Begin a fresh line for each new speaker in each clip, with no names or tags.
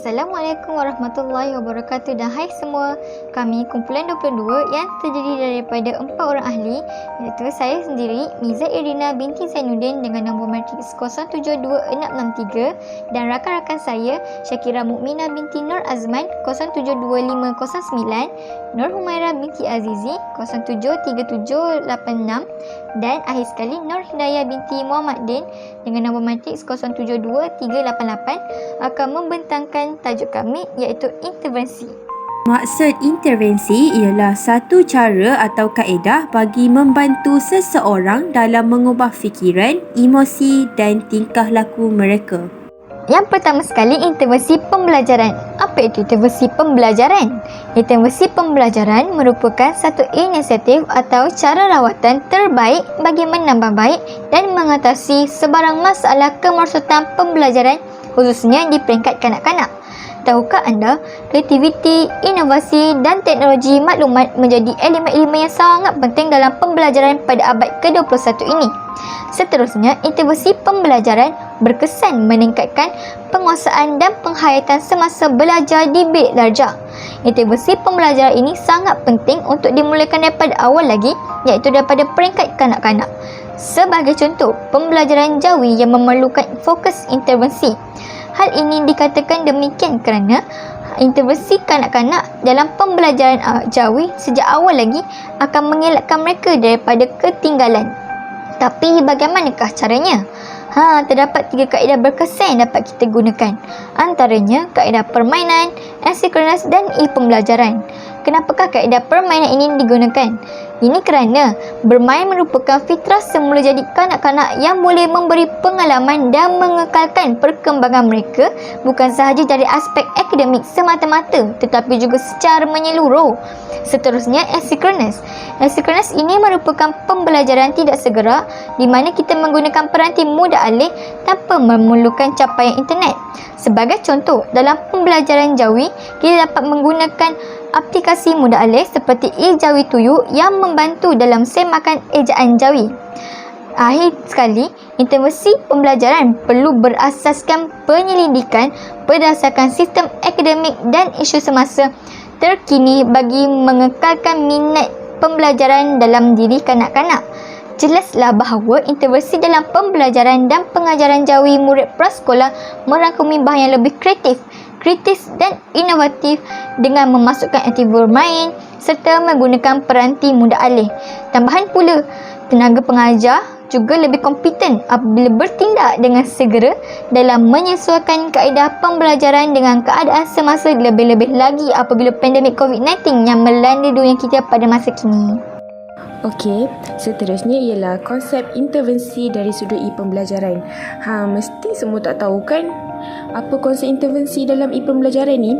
Assalamualaikum warahmatullahi wabarakatuh dan hai semua. Kami kumpulan 22 yang terdiri daripada 4 orang ahli, iaitu saya sendiri Miza Irina binti Zainuddin dengan nombor matriks 072663 dan rakan-rakan saya Syakira Mukminah binti Nur Azman 072509, Nur Humaira binti Azizi 073786 dan akhir sekali Nur Hidayah binti Muhammad Din dengan nombor matriks 072388 akan membentangkan tajuk kami iaitu intervensi.
Maksud intervensi ialah satu cara atau kaedah bagi membantu seseorang dalam mengubah fikiran, emosi dan tingkah laku mereka.
Yang pertama sekali, intervensi pembelajaran. Apa itu intervensi pembelajaran? Intervensi pembelajaran merupakan satu inisiatif atau cara rawatan terbaik bagi menambah baik dan mengatasi sebarang masalah kemerosotan pembelajaran khususnya di peringkat kanak-kanak. Tahukah anda, kreativiti, inovasi dan teknologi maklumat menjadi elemen-elemen yang sangat penting dalam pembelajaran pada abad ke-21 ini. Seterusnya, intervensi pembelajaran berkesan meningkatkan penguasaan dan penghayatan semasa belajar di bilik darjah. Intervensi pembelajaran ini sangat penting untuk dimulakan daripada awal lagi, iaitu daripada peringkat kanak-kanak. Sebagai contoh, pembelajaran jawi yang memerlukan fokus intervensi. Hal ini dikatakan demikian kerana intervensi kanak-kanak dalam pembelajaran jawi sejak awal lagi akan mengelakkan mereka daripada ketinggalan. Tapi bagaimanakah caranya? Terdapat 3 kaedah berkesan yang dapat kita gunakan. Antaranya kaedah permainan, asynchronous dan e-pembelajaran. Kenapakah kaedah permainan ini digunakan? Ini kerana bermain merupakan fitrah semula jadi kanak-kanak yang boleh memberi pengalaman dan mengekalkan perkembangan mereka bukan sahaja dari aspek akademik semata-mata tetapi juga secara menyeluruh. Seterusnya, asynchronous. Asynchronous ini merupakan pembelajaran tidak segera di mana kita menggunakan peranti mudah alih tanpa memerlukan capaian internet. Sebagai contoh, dalam pembelajaran jawi, kita dapat menggunakan aplikasi mudah alih seperti e-Jawi Tuyu yang membantu dalam semakan ejaan jawi. Akhir sekali, intervensi pembelajaran perlu berasaskan penyelidikan berdasarkan sistem akademik dan isu semasa terkini bagi mengekalkan minat pembelajaran dalam diri kanak-kanak. Jelaslah bahawa intervensi dalam pembelajaran dan pengajaran jawi murid prasekolah merangkumi bahan yang lebih kreatif, kritis dan inovatif dengan memasukkan aktiviti bermain serta menggunakan peranti mudah alih. Tambahan pula, tenaga pengajar juga lebih kompeten apabila bertindak dengan segera dalam menyesuaikan kaedah pembelajaran dengan keadaan semasa, lebih-lebih lagi apabila pandemik COVID-19 yang melanda dunia kita pada masa kini.
Okey, seterusnya ialah konsep intervensi dari sudut e-pembelajaran. Mesti semua tak tahu kan? Apa konsep intervensi dalam e-pembelajaran ni?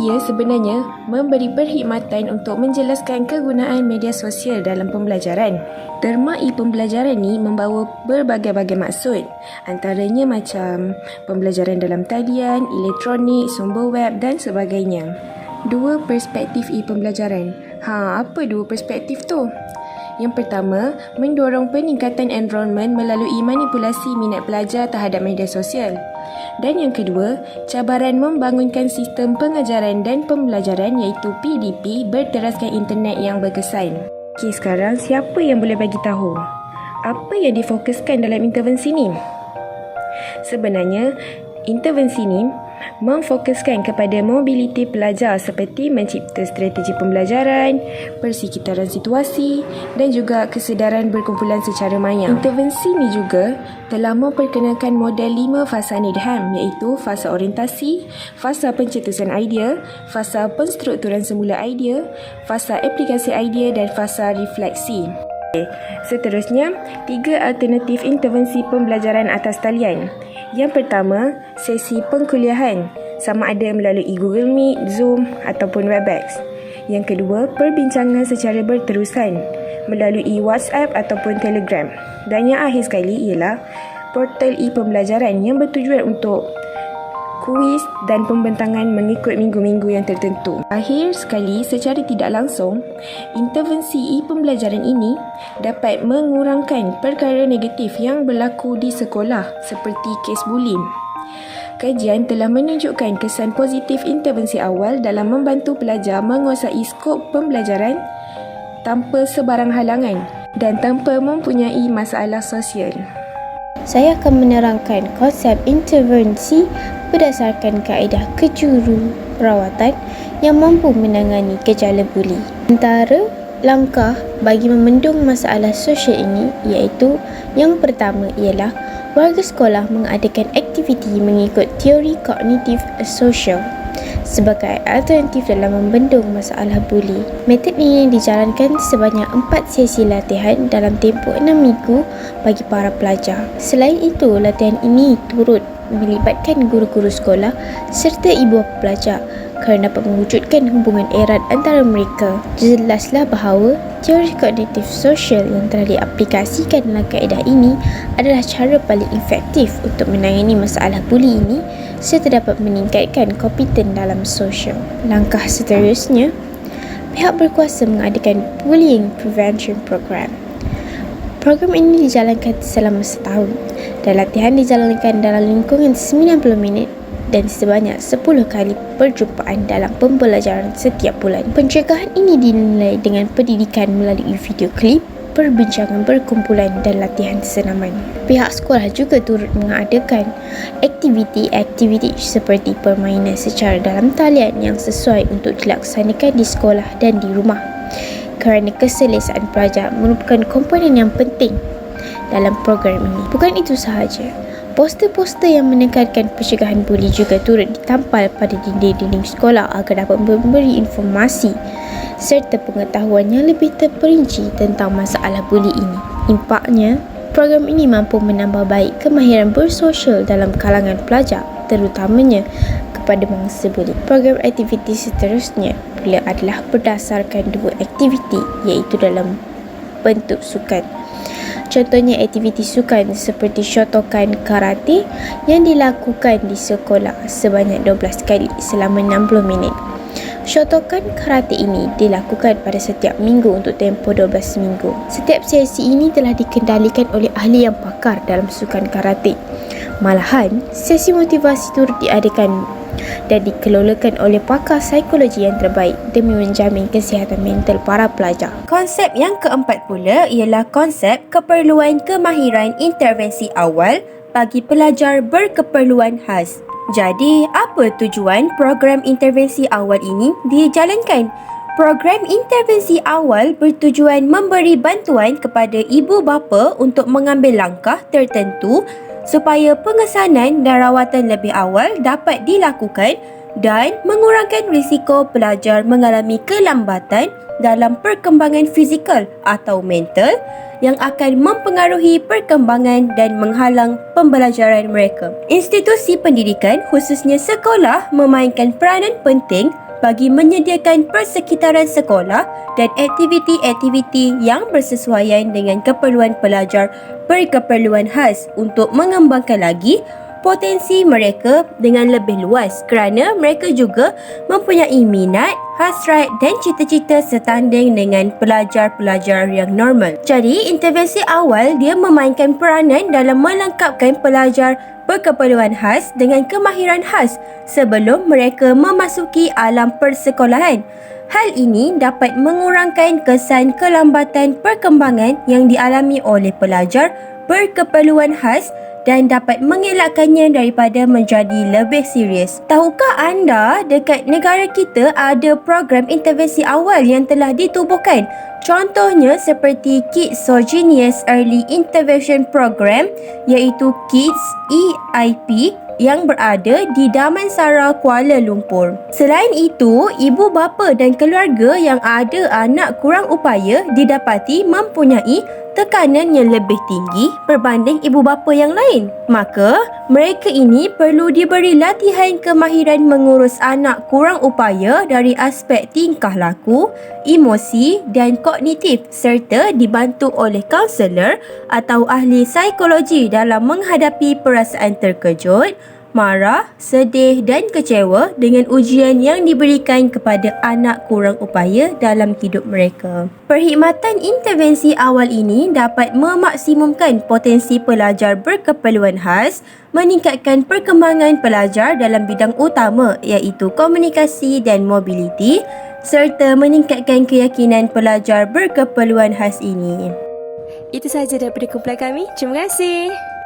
Ia sebenarnya memberi perkhidmatan untuk menjelaskan kegunaan media sosial dalam pembelajaran. Terma e-pembelajaran ni membawa berbagai-bagai maksud. Antaranya macam pembelajaran dalam talian, elektronik, sumber web dan sebagainya. 2 perspektif e-pembelajaran. Apa 2 perspektif tu? Yang pertama, mendorong peningkatan enrollment melalui manipulasi minat pelajar terhadap media sosial. Dan yang kedua, cabaran membangunkan sistem pengajaran dan pembelajaran iaitu PDP berteraskan internet yang berkesan. Okey, sekarang siapa yang boleh bagi tahu apa yang difokuskan dalam intervensi ni? Sebenarnya, intervensi ni memfokuskan kepada mobiliti pelajar seperti mencipta strategi pembelajaran, persekitaran situasi dan juga kesedaran berkumpulan secara maya. Intervensi ini juga telah memperkenalkan model 5 fasa Needham iaitu fasa orientasi, fasa pencetusan idea, fasa penstrukturan semula idea, fasa aplikasi idea dan fasa refleksi. Seterusnya, 3 alternatif intervensi pembelajaran atas talian. Yang pertama, sesi pengkuliahan sama ada melalui Google Meet, Zoom ataupun Webex. Yang kedua, perbincangan secara berterusan melalui WhatsApp ataupun Telegram. Dan yang akhir sekali ialah portal e-pembelajaran yang bertujuan untuk kuis dan pembentangan mengikut minggu-minggu yang tertentu. Akhir sekali, secara tidak langsung, intervensi e-pembelajaran ini dapat mengurangkan perkara negatif yang berlaku di sekolah seperti kes bullying. Kajian telah menunjukkan kesan positif intervensi awal dalam membantu pelajar menguasai skop pembelajaran tanpa sebarang halangan dan tanpa mempunyai masalah sosial.
Saya akan menerangkan konsep intervensi berdasarkan kaedah kejururawatan yang mampu menangani gejala buli. Antara langkah bagi membendung masalah sosial ini iaitu yang pertama ialah warga sekolah mengadakan aktiviti mengikut teori kognitif sosial sebagai alternatif dalam membendung masalah buli. Metod ini dijalankan sebanyak 4 sesi latihan dalam tempoh 6 minggu bagi para pelajar. Selain itu, latihan ini turut melibatkan guru-guru sekolah serta ibu bapa pelajar kerana dapat mewujudkan hubungan erat antara mereka. Jelaslah bahawa teori kognitif sosial yang telah diaplikasikan dalam kaedah ini adalah cara paling efektif untuk menangani masalah buli ini serta dapat meningkatkan kompeten dalam sosial. Langkah seterusnya, pihak berkuasa mengadakan Bullying Prevention Program. Program ini dijalankan selama setahun dan latihan dijalankan dalam lingkungan 90 minit dan sebanyak 10 kali perjumpaan dalam pembelajaran setiap bulan. Pencegahan ini dinilai dengan pendidikan melalui video klip, perbincangan berkumpulan dan latihan senaman. Pihak sekolah juga turut mengadakan aktiviti-aktiviti seperti permainan secara dalam talian yang sesuai untuk dilaksanakan di sekolah dan di rumah. Kerana keselesaan pelajar merupakan komponen yang penting dalam program ini. Bukan itu sahaja, poster-poster yang menekankan pencegahan buli juga turut ditampal pada dinding-dinding sekolah agar dapat memberi informasi serta pengetahuan yang lebih terperinci tentang masalah buli ini. Impaknya, program ini mampu menambah baik kemahiran bersosial dalam kalangan pelajar, terutamanya kepada mangsa buli. Program aktiviti seterusnya pula adalah berdasarkan 2 aktiviti iaitu dalam bentuk sukan. Contohnya aktiviti sukan seperti shotokan karate yang dilakukan di sekolah sebanyak 12 kali selama 60 minit. Shotokan karate ini dilakukan pada setiap minggu untuk tempoh 12 minggu. Setiap sesi ini telah dikendalikan oleh ahli yang pakar dalam sukan karate. Malahan, sesi motivasi turut diadakan dan dikelolakan oleh pakar psikologi yang terbaik demi menjamin kesihatan mental para pelajar.
Konsep yang keempat pula ialah konsep keperluan kemahiran intervensi awal bagi pelajar berkeperluan khas. Jadi, apa tujuan program intervensi awal ini dijalankan? Program intervensi awal bertujuan memberi bantuan kepada ibu bapa untuk mengambil langkah tertentu supaya pengesanan dan rawatan lebih awal dapat dilakukan dan mengurangkan risiko pelajar mengalami kelambatan dalam perkembangan fizikal atau mental yang akan mempengaruhi perkembangan dan menghalang pembelajaran mereka. Institusi pendidikan, khususnya sekolah, memainkan peranan penting bagi menyediakan persekitaran sekolah dan aktiviti-aktiviti yang bersesuaian dengan keperluan pelajar berkeperluan khas untuk mengembangkan lagi potensi mereka dengan lebih luas kerana mereka juga mempunyai minat, hasrat dan cita-cita setanding dengan pelajar-pelajar yang normal. Jadi, intervensi awal dia memainkan peranan dalam melengkapkan pelajar berkeperluan khas dengan kemahiran khas sebelum mereka memasuki alam persekolahan. Hal ini dapat mengurangkan kesan kelambatan perkembangan yang dialami oleh pelajar berkeperluan khas dan dapat mengelakkannya daripada menjadi lebih serius. Tahukah anda dekat negara kita ada program intervensi awal yang telah ditubuhkan? Contohnya seperti Kids So Genius Early Intervention Program iaitu Kids EIP yang berada di Damansara, Kuala Lumpur. Selain itu, ibu bapa dan keluarga yang ada anak kurang upaya didapati mempunyai tekanan yang lebih tinggi berbanding ibu bapa yang lain. Maka, mereka ini perlu diberi latihan kemahiran mengurus anak kurang upaya dari aspek tingkah laku, emosi dan kognitif serta dibantu oleh kaunselor atau ahli psikologi dalam menghadapi perasaan terkejut, marah, sedih dan kecewa dengan ujian yang diberikan kepada anak kurang upaya dalam hidup mereka. Perkhidmatan intervensi awal ini dapat memaksimumkan potensi pelajar berkeperluan khas, meningkatkan perkembangan pelajar dalam bidang utama iaitu komunikasi dan mobiliti, serta meningkatkan keyakinan pelajar berkeperluan khas ini.
Itu sahaja daripada kumpulan kami. Terima kasih.